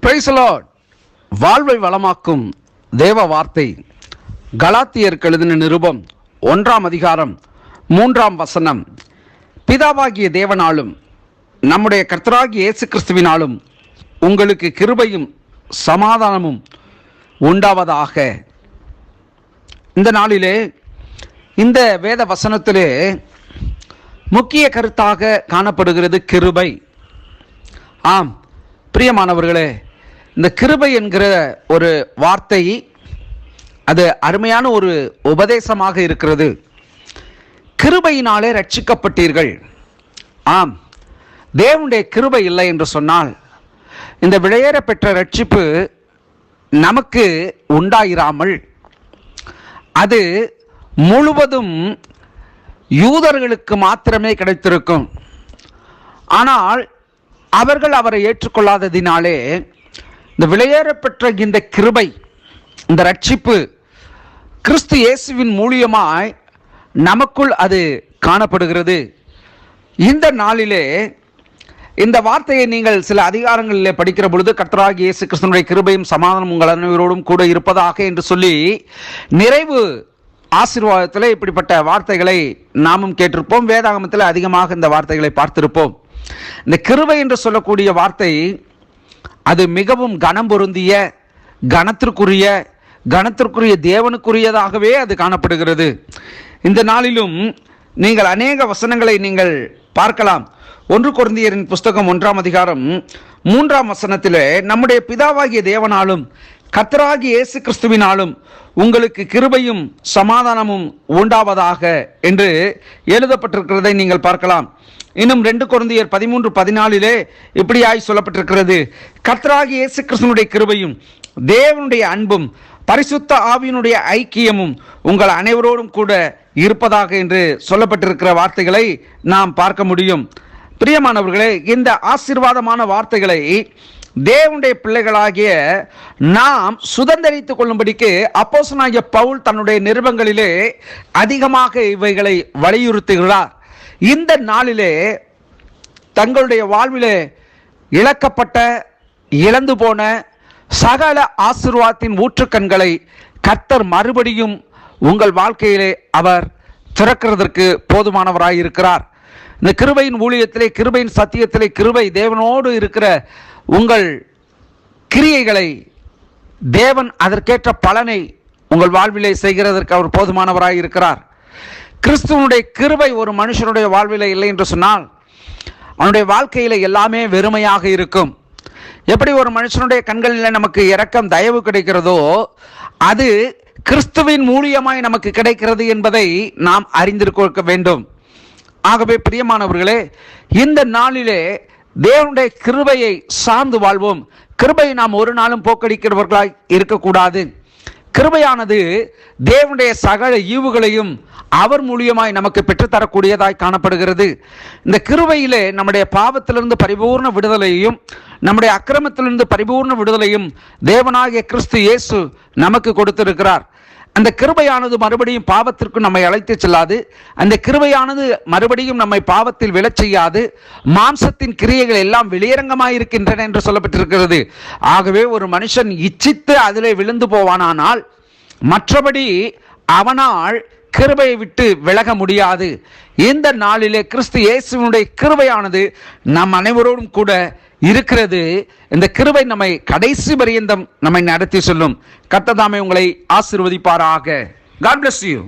Praise the Lord. வாழ்வை வளமாக்கும் தேவ வார்த்தை கலாத்தியருக்கு எழுதின நிருபம் 1ஆம் அதிகாரம் 3ஆம் வசனம். பிதாவாகிய தேவனாலும் நம்முடைய கர்த்தராகிய இயேசு கிறிஸ்துவினாலும் உங்களுக்கு கிருபையும் சமாதானமும் உண்டாவதாக. இந்த நாளிலே இந்த வேத வசனத்திலே முக்கிய கருத்தாக காணப்படுகிறது கிருபை. ஆம் பிரியமானவர்களே, இந்த கிருபை என்கிற ஒரு வார்த்தை அது அருமையான ஒரு உபதேசமாக இருக்கிறது. கிருபையினாலே ரட்சிக்கப்பட்டீர்கள். ஆம், தேவனுடைய கிருபை இல்லை என்று சொன்னால் இந்த விலையேற பெற்ற ரட்சிப்பு நமக்கு உண்டாயிராமல் அது முழுவதும் யூதர்களுக்கு மாத்திரமே கிடைத்திருக்கும். ஆனால் அவர்கள் அவரை ஏற்றுக்கொள்ளாததினாலே இந்த விலையேறப்பெற்ற இந்த கிருபை, இந்த ரட்சிப்பு கிறிஸ்து இயேசுவின் மூலியமாய் நமக்குள் அது காணப்படுகிறது. இந்த நாளிலே இந்த வார்த்தையை நீங்கள் சில அதிகாரங்களிலே படிக்கிற பொழுது கர்த்தராகிய இயேசு கிறிஸ்துவினுடைய கிருபையும் சமாதானம் உங்கள் அனைவரோடும் கூட இருப்பதாக என்று சொல்லி நிறைவு ஆசீர்வாதத்தில் இப்படிப்பட்ட வார்த்தைகளை நாமும் கேட்டிருப்போம். வேதாகமத்தில் அதிகமாக இந்த வார்த்தைகளை பார்த்திருப்போம். இந்த கிருபை என்று சொல்லக்கூடிய வார்த்தை அது மிகவும் கனம் பொருந்திய கனத்திற்குரிய தேவனுக்குரியதாகவே அது காணப்படுகிறது. இந்த நாளிலும் நீங்கள் அநேக வசனங்களை நீங்கள் பார்க்கலாம். 1 கொரிந்தியரின் புஸ்தகம் 1ஆம் அதிகாரம் 3ஆம் வசனத்திலே நம்முடைய பிதாவாகிய தேவனாலும் கர்த்தராகிய இயேசு கிறிஸ்துவினாலும் உங்களுக்கு கிருபையும் சமாதானமும் உண்டாவதாக என்று எழுதப்பட்டிருக்கிறதை நீங்கள் பார்க்கலாம். இன்னும் 2 கொரிந்தியர் 13:14 இப்படியாய் சொல்லப்பட்டிருக்கிறது, கர்த்தராகிய இயேசு கிறிஸ்துவினுடைய கிருபையும் தேவனுடைய அன்பும் பரிசுத்த ஆவியினுடைய ஐக்கியமும் உங்கள் அனைவரோடும் கூட இருப்பதாக என்று சொல்லப்பட்டிருக்கிற வார்த்தைகளை நாம் பார்க்க முடியும். பிரியமானவர்களே, இந்த ஆசீர்வாதமான வார்த்தைகளை தேவனுடைய பிள்ளைகளாகிய நாம் சுதந்தரித்துக் கொள்ளும்படிக்கு அப்போஸ்தலனாகிய பவுல் தன்னுடைய நிருபங்களிலே அதிகமாக இவைகளை வலியுறுத்துகிறார். இந்த நாளிலே தங்களுடைய வாழ்விலே இழக்கப்பட்ட, இழந்து போன சகல ஆசீர்வாதத்தின் ஊற்றுக்கண்களை கர்த்தர் மறுபடியும் உங்கள் வாழ்க்கையிலே அவர் திறக்கிறதற்கு போதுமானவராயிருக்கிறார். இந்த கிருபையின் ஊழியத்திலே, கிருபையின் சத்தியத்திலே, கிருபை தேவனோடு இருக்கிற உங்கள் கிரியைகளை தேவன் அதற்கேற்ற பலனை உங்கள் வாழ்விலே செய்கிறதற்கு அவர் போதுமானவராயிருக்கிறார். கிறிஸ்துவனுடைய கிருபை ஒரு மனுஷனுடைய வாழ்விலே இல்லை என்று சொன்னால் அவனுடைய வாழ்க்கையில எல்லாமே வெறுமையாக இருக்கும். எப்படி ஒரு மனுஷனுடைய கண்களில் நமக்கு இரக்கம், தயவு கிடைக்கிறதோ அது கிறிஸ்துவின் மூலியமாய் நமக்கு கிடைக்கிறது என்பதை நாம் அறிந்திருக்க வேண்டும். ஆகவே பிரியமானவர்களே, இந்த நாளிலே தேவனுடைய கிருபையை சார்ந்து வாழ்வோம். கிருபையை நாம் ஒரு நாளும் போக்கடிக்கிறவர்களாய் இருக்கக்கூடாது. கிருபையானது தேவனுடைய சகல ஈவுகளையும் அவர் மூலியமாய் நமக்கு பெற்றுத்தரக்கூடியதாய் காணப்படுகிறது. இந்த கிருபையிலே நம்முடைய பாவத்திலிருந்து பரிபூர்ண விடுதலையும் நம்முடைய அக்கிரமத்திலிருந்து பரிபூர்ண விடுதலையும் தேவனாகிய கிறிஸ்து இயேசு நமக்கு கொடுத்திருக்கிறார். அந்த கிருபையானது மறுபடியும் பாவத்திற்கு நம்மை அழைத்து செல்லாது. அந்த கிருபையானது மறுபடியும் நம்மை பாவத்தில் விழச் செய்யாது. மாம்சத்தின் கிரியைகள் எல்லாம் வெளியரங்கமாயிருக்கின்றன என்று சொல்லப்பட்டிருக்கிறது. ஆகவே ஒரு மனுஷன் இச்சித்து அதிலே விழுந்து போவானானால் மற்றபடி அவனால் கிருபையை விட்டு விலக முடியாது. இந்த நாளிலே கிறிஸ்து இயேசுவினுடைய கிருபையானது நம் அனைவரோடும் கூட இருக்கிறது. இந்த கிருபை நம்மை கடைசி பரியந்தம் நம்மை நடத்தி செல்லும். கர்த்தர் தாமே உங்களை ஆசீர்வதிப்பாராக. God bless you.